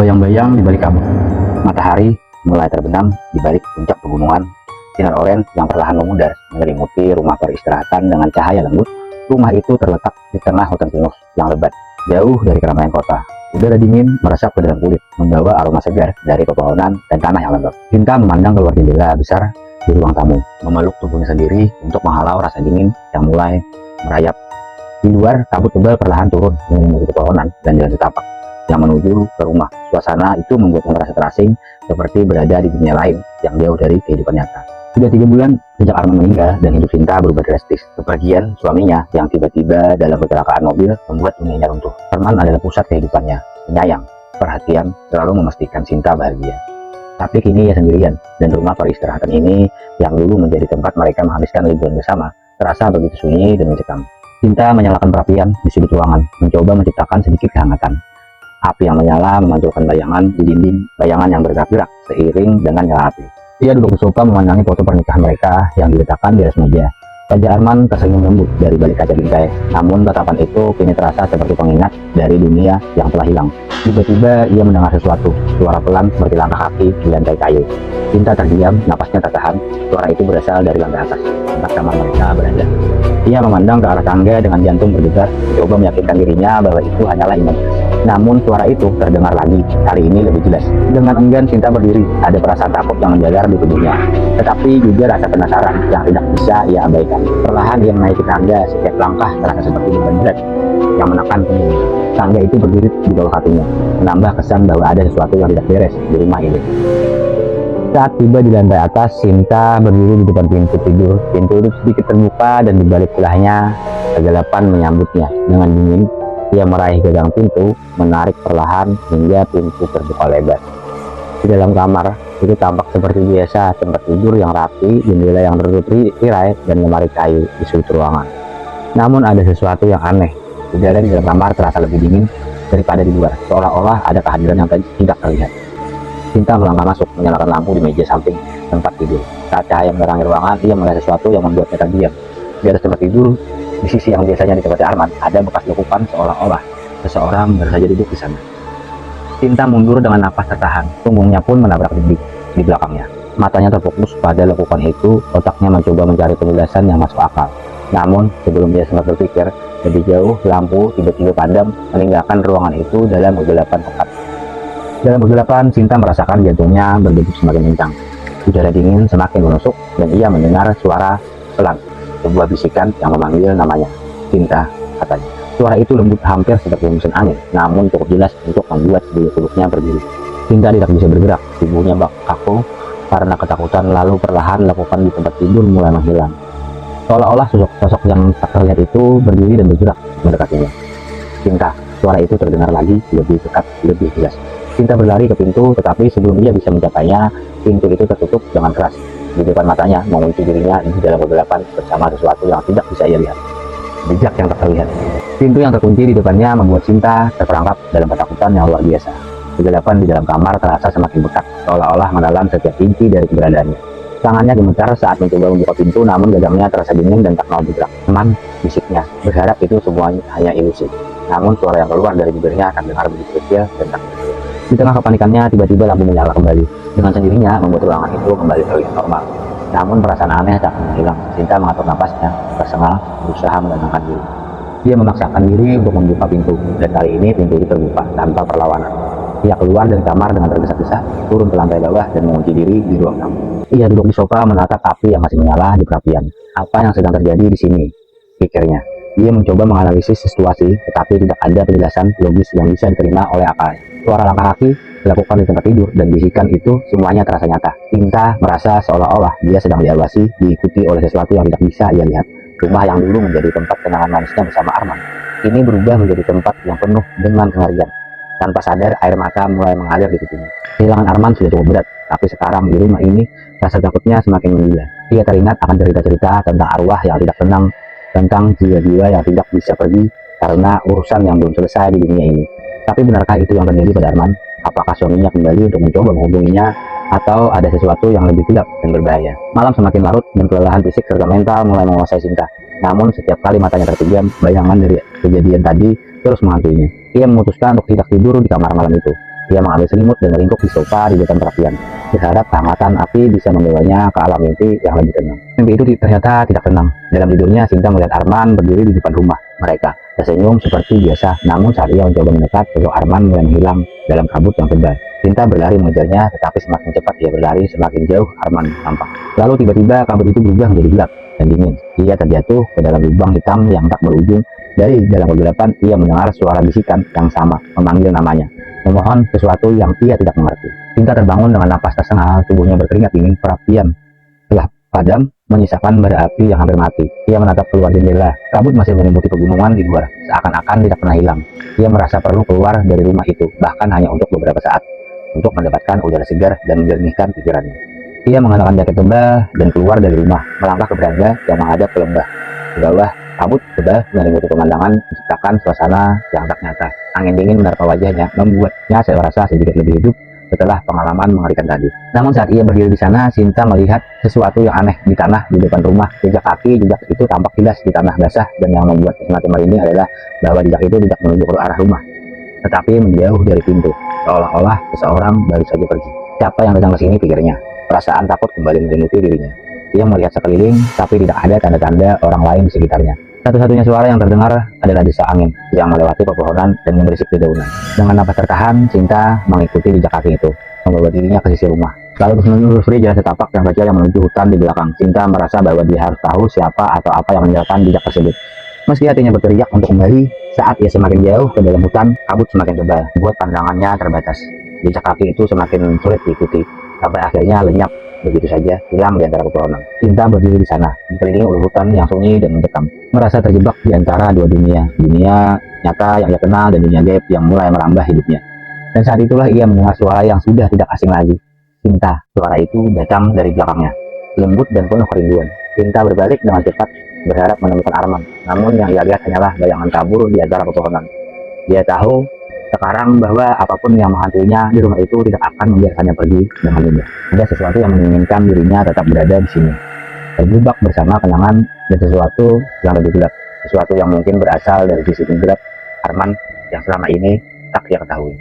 Bayang-bayang di balik kabut, matahari mulai terbenam di balik puncak pegunungan. Sinar oranye yang perlahan memudar menyelimuti rumah peristirahatan dengan cahaya lembut. Rumah itu terletak di tengah hutan pinus yang lebat, jauh dari keramaian kota. Udara dingin meresap ke dalam kulit, membawa aroma segar dari pepohonan dan tanah yang lembab. Cinta memandang keluar jendela besar di ruang tamu, memeluk tubuhnya sendiri untuk menghalau rasa dingin yang mulai merayap. Di luar, kabut tebal perlahan turun menyelimuti pepohonan dan jalan setapak yang menuju ke rumah. Suasana itu membuatnya merasa terasing, seperti berada di dunia lain yang jauh dari kehidupan nyata. Sudah 3 bulan sejak Arman meninggal dan hidup Sinta berubah drastis. Kepergian suaminya yang tiba-tiba dalam kecelakaan mobil membuat dunianya runtuh. Arman adalah pusat kehidupannya, penyayang, perhatian, selalu memastikan Sinta bahagia. Tapi kini ia sendirian, dan rumah peristirahatan ini yang dulu menjadi tempat mereka menghabiskan liburan bersama terasa begitu sunyi dan mencekam. Sinta menyalakan perapian di sudut ruangan, mencoba menciptakan sedikit kehangatan. Api yang menyala memantulkan bayangan di dinding, bayangan yang bergerak-gerak seiring dengan nyala api. Ia duduk di sofa memandangi foto pernikahan mereka yang diletakkan di atas meja. Wajah Arman tersenyum lembut dari balik kaca bingkai, namun tatapan itu kini terasa seperti pengingat dari dunia yang telah hilang. Tiba-tiba ia mendengar sesuatu, suara pelan seperti langkah kaki di lantai kayu. Sinta terdiam, napasnya tak tahan. Suara itu berasal dari lantai atas, tempat kamar mereka berada. Ia memandang ke arah tangga dengan jantung berdebar, mencoba meyakinkan dirinya bahwa itu hanyalah imajinasi. Namun suara itu terdengar lagi, kali ini lebih jelas. Dengan enggan Sinta berdiri, ada perasaan takut yang menjalar di tubuhnya. Tetapi juga rasa penasaran yang tidak bisa ia abaikan. Perlahan ia menaiki tangga, setiap langkah terasa seperti beban berat yang menekan punggungnya. Tangga itu berdiri di bawah hatinya, menambah kesan bahwa ada sesuatu yang tidak beres di rumah ini. Saat tiba di lantai atas, Sinta berdiri di depan pintu tidur. Pintu itu sedikit terbuka dan di balik celahnya kegelapan menyambutnya. Dengan dingin, ia meraih gagang pintu, menarik perlahan hingga pintu terbuka lebar. Di dalam kamar, itu tampak seperti biasa, tempat tidur yang rapi, jendela yang tertutup tirai, dan lemari kayu di sudut ruangan. Namun ada sesuatu yang aneh. Udara di dalam kamar terasa lebih dingin daripada di luar, seolah-olah ada kehadiran yang tidak terlihat. Sinta melangkah masuk, menyalakan lampu di meja samping tempat tidur. Saat cahaya menerangi ruangan, ia melihat sesuatu yang membuatnya terdiam. Di atas tempat tidur, di sisi yang biasanya ditempati Arman, ada bekas lekukan seolah-olah seseorang baru saja duduk di sana. Sinta mundur dengan napas tertahan, punggungnya pun menabrak dinding di belakangnya. Matanya terfokus pada lekukan itu, otaknya mencoba mencari penjelasan yang masuk akal. Namun, sebelum dia sempat berpikir lebih jauh, lampu tiba-tiba padam, meninggalkan ruangan itu dalam kegelapan pekat. Dalam kegelapan, Sinta merasakan jantungnya berdegup semakin kencang. Udara dingin semakin menusuk, dan ia mendengar suara pelan, sebuah bisikan yang memanggil namanya. Sinta, katanya. Suara itu lembut hampir seperti mesin angin, namun cukup jelas untuk membuat bulu kuduknya berdiri. Sinta tidak bisa bergerak, tubuhnya kaku karena ketakutan, lalu perlahan lekukan di tempat tidur mulai menghilang. Seolah-olah sosok yang tak terlihat itu berdiri dan bergerak mendekatinya. Sinta, suara itu terdengar lagi, lebih dekat, lebih jelas. Sinta berlari ke pintu, tetapi sebelum ia bisa mencapainya, pintu itu tertutup dengan keras. Di depan matanya, mengunci dirinya di dalam kegelapan bersama sesuatu yang tidak bisa ia lihat. Jejak yang tak terlihat. Pintu yang terkunci di depannya membuat Sinta terperangkap dalam ketakutan yang luar biasa. Kegelapan di dalam kamar terasa semakin dekat, seolah-olah menelan setiap inci dari keberadaannya. Tangannya gemetar saat mencoba membuka pintu, namun gagangnya terasa dingin dan tak mau bergerak. Teman, bisiknya, berharap itu semuanya hanya ilusi. Namun suara yang keluar dari bibirnya terdengar begitu kecil dan tak kecil. Di tengah kepanikannya, tiba-tiba lampu menyala kembali. Dengan sendirinya membuat ruangan itu kembali terlihat normal. Namun perasaan aneh tak akan hilang. Sinta mengatur napasnya, tersengal, berusaha menenangkan diri. Dia memaksakan diri untuk membuka pintu, dan kali ini pintu itu terbuka tanpa perlawanan. Ia keluar dari kamar dengan tergesa-gesa, turun ke lantai bawah dan mengunci diri di ruang tamu. Ia duduk di sofa menatap api yang masih menyala di perapian. Apa yang sedang terjadi di sini? Pikirnya. Dia mencoba menganalisis situasi, tetapi tidak ada penjelasan logis yang bisa diterima oleh akal. Suara langkah kaki dilakukan di tempat tidur dan bisikan itu semuanya terasa nyata. Sinta merasa seolah-olah dia sedang diawasi, diikuti oleh sesuatu yang tidak bisa ia lihat. Rumah yang dulu menjadi tempat kenangan manisnya bersama Arman, ini berubah menjadi tempat yang penuh dengan kengerian. Tanpa sadar, air mata mulai mengalir di pipinya. Kehilangan Arman sudah cukup berat, tapi sekarang di rumah ini rasa takutnya semakin menggila. Ia teringat akan cerita-cerita tentang arwah yang tidak tenang, tentang jiwa-jiwa yang tidak bisa pergi karena urusan yang belum selesai di dunia ini. Tapi benarkah itu yang terjadi pada Arman? Apakah suaminya kembali untuk mencoba menghubunginya, atau ada sesuatu yang lebih gelap dan berbahaya? Malam semakin larut dan kelelahan fisik serta mental mulai menguasai Sinta. Namun setiap kali matanya terpejam, bayangan dari kejadian tadi terus menghantuinya. Ia memutuskan untuk tidak tidur di kamar malam itu. Ia mengambil selimut dan melingkup di sofa di depan perapian, berharap kehangatan api bisa membawanya ke alam mimpi yang lebih tenang. Mimpi itu ternyata tidak tenang. Dalam tidurnya, Sinta melihat Arman berdiri di depan rumah mereka, tersenyum seperti biasa. Namun saat ia mencoba mendekat, sosok Arman mulai menghilang dalam kabut yang tebal. Sinta berlari mengejarnya, tetapi semakin cepat ia berlari, semakin jauh Arman tampak. Lalu tiba-tiba kabut itu berubah menjadi gelap dan dingin. Ia terjatuh ke dalam lubang hitam yang tak berujung. Dari dalam kegelapan, ia mendengar suara bisikan yang sama, memanggil namanya, memohon sesuatu yang ia tidak mengerti. Sinta terbangun dengan napas tersengal, tubuhnya berkeringat dingin. Perapian telah padam, menyisakan bara api yang hampir mati. Ia menatap keluar jendela. Kabut masih menyelimuti pegunungan di luar, seakan-akan tidak pernah hilang. Ia merasa perlu keluar dari rumah itu, bahkan hanya untuk beberapa saat, untuk mendapatkan udara segar dan menjernihkan pikirannya. Ia mengenakan jaket tebal dan keluar dari rumah, melangkah ke beranda yang menghadap ke lembah. Di bawah, kabut tebal menyelimuti pemandangan, menciptakan suasana yang tak nyata. Angin dingin menerpa wajahnya, membuatnya serasa sedikit lebih hidup setelah pengalaman mengerikan tadi. Namun saat ia berdiri di sana, Sinta melihat sesuatu yang aneh di tanah di depan rumah. Jejak kaki itu tampak jelas di tanah basah, dan yang membuat semakin merinding adalah bahwa jejak itu tidak menuju ke arah rumah, tetapi menjauh dari pintu, seolah-olah seseorang baru saja pergi. Siapa yang datang ke sini, pikirnya. Perasaan takut kembali menyelimuti dirinya. Ia melihat sekeliling, tapi tidak ada tanda-tanda orang lain di sekitarnya. Satu-satunya suara yang terdengar adalah desa angin yang melewati pepohonan dan memberisik dedaunan. Dengan napas tertahan, Sinta mengikuti jejak kaki itu, membawa dirinya ke sisi rumah. Lalu menelusuri jalan setapak yang kecil yang menuju hutan di belakang. Sinta merasa bahwa dia harus tahu siapa atau apa yang meninggalkan jejak tersebut. Meski hatinya berteriak untuk kembali, saat ia semakin jauh ke dalam hutan, kabut semakin tebal, membuat pandangannya terbatas. Jejak kaki itu semakin sulit diikuti, sampai akhirnya lenyap begitu saja, hilang di antara pepohonan. Sinta berdiri di sana, dikelilingi oleh hutan yang sunyi dan mencekam, merasa terjebak di antara dua dunia nyata yang ia kenal dan dunia gaib yang mulai merambah hidupnya. Dan saat itulah ia mendengar suara yang sudah tidak asing lagi. Sinta, suara itu datang dari belakangnya, lembut dan penuh kerinduan. Sinta berbalik dengan cepat, berharap menemukan Arman, namun yang ia lihat hanyalah bayangan kabur di antara pepohonan. Dia tahu sekarang bahwa apapun yang menghantuinya di rumah itu tidak akan membiarkannya pergi dengan mudah. Ada sesuatu yang menginginkan dirinya tetap berada di sini, terjebak bersama kenangan dan sesuatu yang lebih gelap, sesuatu yang mungkin berasal dari sisi gelap Arman yang selama ini tak ia ketahui.